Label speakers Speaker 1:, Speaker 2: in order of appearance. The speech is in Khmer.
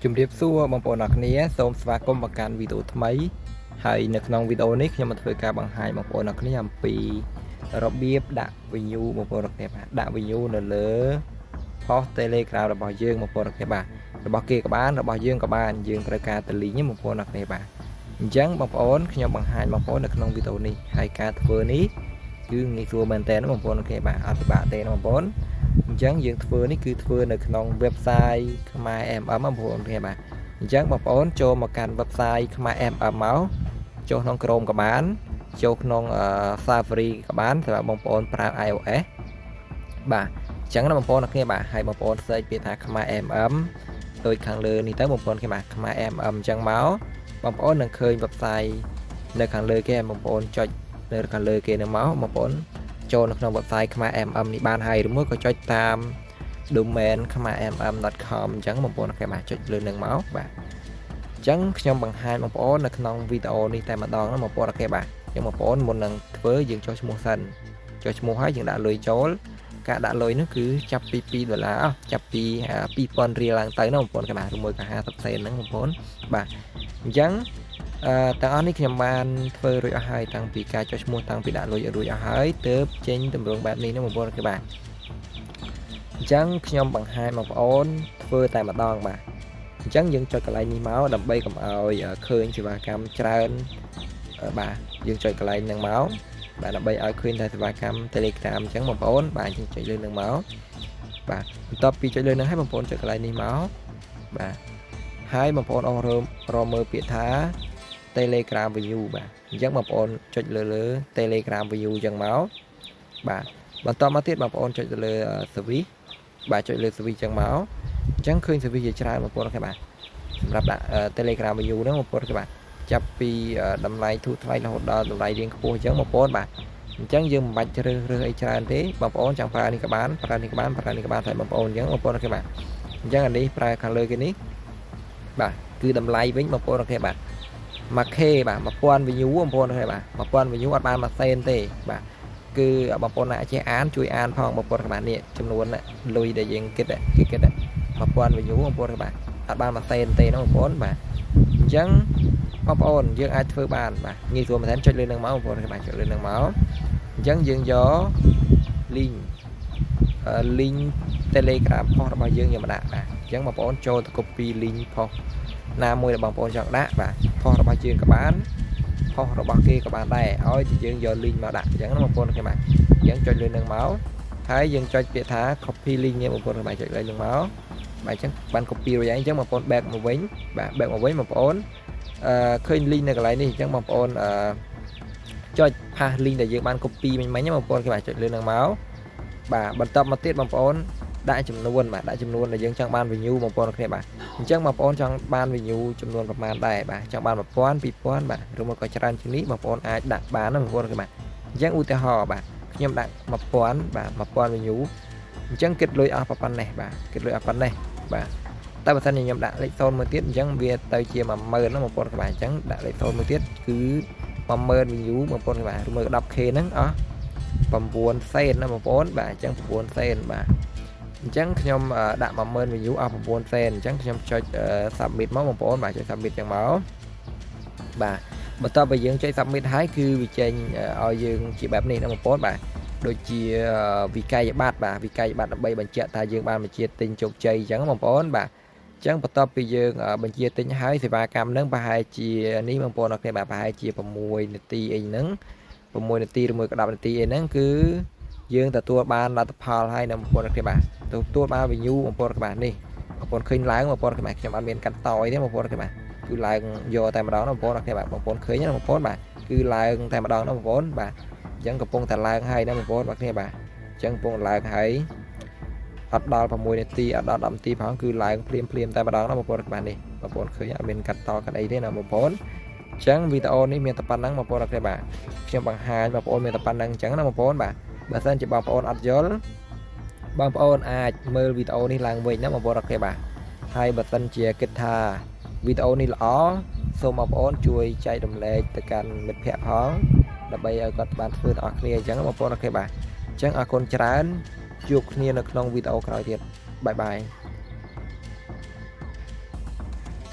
Speaker 1: ជំរាបសួរបងប្អូនអរគ្នាសូមស្វាគមន៍មកកាន់វីដេអូថ្មីហើយនៅក្នុងវីដេអូនេះខ្ញុំមកធ្វើការបង្ហាញបងប្អូនអរគ្នាអំពីរបៀបដាក់ view បងប្អូនអរគ្នាបាទដាក់ view នៅលើ post Telegram របស់យើងបងប្អូនអរគ្នាបាទរបស់គេក៏បានរបស់យើងក៏បានយើងត្រូវការទៅ link បងប្អូនអរគ្នាបាទអញ្ចឹងបងប្អូនខ្ញុំបង្ហាញបងប្អូននៅក្នុងវីដេអូនេះហើយការធ្វើនេះគឺងាយស្រួលមែនតើបងប្អូនអរគ្នាបាទអត់ពិបាកទេបងប្អូនអញ្ចឹងយើងធ្វើនេះគឺធ្វើនៅក្នុង website ខ្មែរ MM បងប្អូនគ្នាបាទអញ្ចឹងបងប្អូនចូលមកកាន់ website ខ្មែរ MM មកចូលក្នុង Chrome ក៏បានចូលក្នុង Safari ក៏បានសម្រាប់បងប្អូនប្រើ iOS បាទអញ្ចឹងណាបងប្អូនគ្នាបាទហើយបងប្អូន search ពាក្យថាខ្មែរ MM ដូចខាងលើនេះទៅបងប្អូនគ្នាបាទខ្មែរ MM អញ្ចឹងមកបងប្អូននឹងឃើញ website នៅខាងលើគេបងប្អូនចុចនៅខាងលើគេនឹងមកបងប្អូនចូលនៅក្នុង website ខ្មែរ MM នេះបានហើយឬមួយក៏ចុចតាម domain ខ្មែរ mm.com អញ្ចឹងបងប្អូនគេបាទចុចលើនឹងមកបាទអញ្ចឹងខ្ញុំបង្ហាញបងប្អូននៅក្នុងវីដេអូនេះតែម្ដងណាបងប្អូនគេបាទអញ្ចឹងបងប្អូនមុននឹងធ្វើយើងចុះឈ្មោះសិនចុះឈ្មោះហើយយើងដាក់លុយចូលការដាក់លុយនោះគឺចាប់ពី$2ចាប់ពី2000រៀលឡើងទៅណាបងប្អូនគេបាទឬមួយក៏50សេនហ្នឹងបងប្អូនបាទអញ្ចឹងទាំងអស់នេះខ្ញុំបានធ្វើរួចអស់ហើយតាំងពីការចុះឈ្មោះតាំងពីដាក់លុយរួចអស់ហើយទើបចេញតម្រងបែបនេះណាបងប្អូនគេបាទអញ្ចឹងខ្ញុំបង្ហាញបងប្អូនធ្វើតែម្ដងបាទអញ្ចឹងយើងចុចកន្លែងនេះមកដើម្បីកុំឲ្យឃើញសេវាកម្មច្រើនបាទយើងចុចកន្លែងហ្នឹងមកបាទដើម្បីឲ្យឃើញតែសេវាកម្ម Telegram អញ្ចឹងបងប្អូនបាទយើងចុចលើហ្នឹងមកបាទបន្ទាប់ពីចុចលើហ្នឹងហើយបងប្អូនចុចកន្លែងនេះមកបាទហើយបងប្អូនអស់រមើលពាក្យថា Telegram view បាទអញ្ចឹងបងប្អូនចុចលើ Telegram view អញ្ចឹងមកបាទបន្តមកទៀតបងប្អូនចុចទៅលើ service បាទចុចលើ service អញ្ចឹងមកអញ្ចឹងឃើញ service ជាច្រើនបងប្អូនគេបាទសម្រាប់ដាក់ Telegram view ហ្នឹងបងប្អូនគេបាទចាប់ពីតម្លៃធូរថ្លៃរហូតដល់តម្លៃរៀងខ្ពស់អញ្ចឹងបងប្អូនបាទអញ្ចឹងយើងមិនបាច់រើសអីច្រើនទេបងប្អូនចង់ប្រើនេះក៏បានប្រើនេះក៏បានប្រើនេះក៏បានតែបងប្អូនអញ្ចឹងបងប្អូនគេបាទអញ្ចឹងអានេះប្រើខាងលើគេនេះបាទគឺតម្លៃវិញបងប្អូនគេបាទ 1K បាទ1000 view បងប្អូនគេបាទ1000 view អត់បាន1សេនទេបាទគឺបងប្អូនណាចេះអានជួយអានផងបងប្អូនបាទនេះចំនួនលុយដែលយើងគិតគេគិត1000 view បងប្អូនបាទអត់បាន1សេនទេណាបងប្អូនបាទអញ្ចឹងបងប្អូនយើងអាចធ្វើបានបាទងាយស្រួលមែនទែនចុចលើនឹងមកបងប្អូនបាទចុចលើនឹងមកអញ្ចឹងយើងយក link Telegram post របស់យើងមកដាក់បាទអញ្ចឹងបងប្អូនចូលទៅ copy link post ណាមួយដែលបងប្អូនចង់ដាក់បាទ post របស់យើងក៏បាន post របស់គេក៏បានដែរឲ្យតែយើងយក link មកដាក់អញ្ចឹងណាបងប្អូនគេបាទអញ្ចឹងចុចលើនឹងមកហើយយើងចុចពាក្យថា copy link នេះបងប្អូនគេបាទចុចលើនឹងមកបាទអញ្ចឹងបាន copy រួចហើយអញ្ចឹងបងប្អូន back មកវិញបាទ back មកវិញបងប្អូនឃើញ link នៅកន្លែងនេះអញ្ចឹងបងប្អូនចុច paste link ដែលយើងបាន copy មិញបងប្អូនគេបាទចុចលើនឹងមកបាទបន្តមកទៀតបងប្អូនដាក់ចំនួនបាទដាក់ចំនួនដែលយើងចង់បាន view បងប្អូនគ្នាបាទអញ្ចឹងបងប្អូនចង់បាន view ចំនួនប្រមាណដែរបាទចង់បាន1000 2000បាទឬមកក៏ច្រើនជាងនេះបងប្អូនអាចដាក់បានណាបងប្អូនគ្នាបាទអញ្ចឹងឧទាហរណ៍បាទខ្ញុំដាក់1000បាទ1000 view អញ្ចឹងគិតលុយអស់ប៉ុណ្ណេះបាទគិតលុយអស់ប៉ុណ្ណេះបាទតែបើសិនជាខ្ញុំដាក់លេខ0មួយទៀតអញ្ចឹងវាទៅជា10000ណាបងប្អូនគ្នាបាទអញ្ចឹងដាក់លេខ0មួយទៀតគឺ10000 view បងប្អូនគ្នាបាទឬមក 10k ហ្នឹងអស់9សេនណាបងប្អូនបាទអញ្ចឹង9សេនបាទអញ្ចឹងខ្ញុំដាក់10000 view អស់9សេនអញ្ចឹងខ្ញុំចុច submit មកបងប្អូនបាទចុច submit ចឹងមកបាទបន្ទាប់ពីយើងចុច submit ហើយគឺវាចេញឲ្យយើងជាបែបនេះណាបងប្អូនបាទដូចជាវិក័យប័ត្របាទវិក័យប័ត្រដើម្បីបញ្ជាក់ថាយើងបានបញ្ជាទិញជោគជ័យអញ្ចឹងបងប្អូនបាទអញ្ចឹងបន្ទាប់ពីយើងបញ្ជាទិញហើយសេវាកម្មហ្នឹងប្រហែលជានេះបងប្អូនអរគ្នាបាទប្រហែលជា6នាទីអីហ្នឹង6នាទីឬមួយក៏10នាទីអីហ្នឹងគឺយើងទទួលបានលទ្ធផលហើយណាបងប្អូនគ្នាបាទទទួលបាន view បងប្អូនគ្នាបាទនេះបងប្អូនឃើញឡើងបងប្អូនគ្នាបាទខ្ញុំអត់មានកាត់តយទេបងប្អូនគ្នាបាទគឺឡើងយកតែម្ដងណាបងប្អូនគ្នាបាទបងប្អូនឃើញណាបងប្អូនបាទគឺឡើងតែម្ដងណាបងប្អូនបាទអញ្ចឹងកំពុងតែឡើងហើយណាបងប្អូនគ្នាបាទអញ្ចឹងកំពុងឡើងហើយអត់ដល់6នាទីអត់ដល់10នាទីផងគឺឡើងភ្លាមតែម្ដងណាបងប្អូនគ្នាបាទនេះបងប្អូនឃើញអត់មានកាត់តកាត់អីទេណាបងប្អូនអញ្ចឹងវីដេអូនេះមានតែប៉ុណ្ណឹងបងប្អូនគ្នាបាទខ្ញុំបង្ហាញបងប្អូនមានតែប៉ុណ្ណឹងអញ្ចឹងណាបងប្អូនបាទបើសិនជាបងប្អូនអត់យល់បងប្អូនអាចមើលវីដេអូនេះឡើងវិញណាបងប្អូនគ្នាបាទហើយបើសិនជាគិតថាវីដេអូនេះល្អសូមបងប្អូនជួយចែករំលែកទៅកាន់មិត្តភ័ក្តិផងដើម្បីឲ្យគាត់បានធ្វើដល់គ្នាអញ្ចឹងបងប្អូនគ្នាបាទអញ្ចឹងអរគុណច្រើនជួបគ្នានៅក្នុងវីដេអូក្រោយទៀតបាយបាយ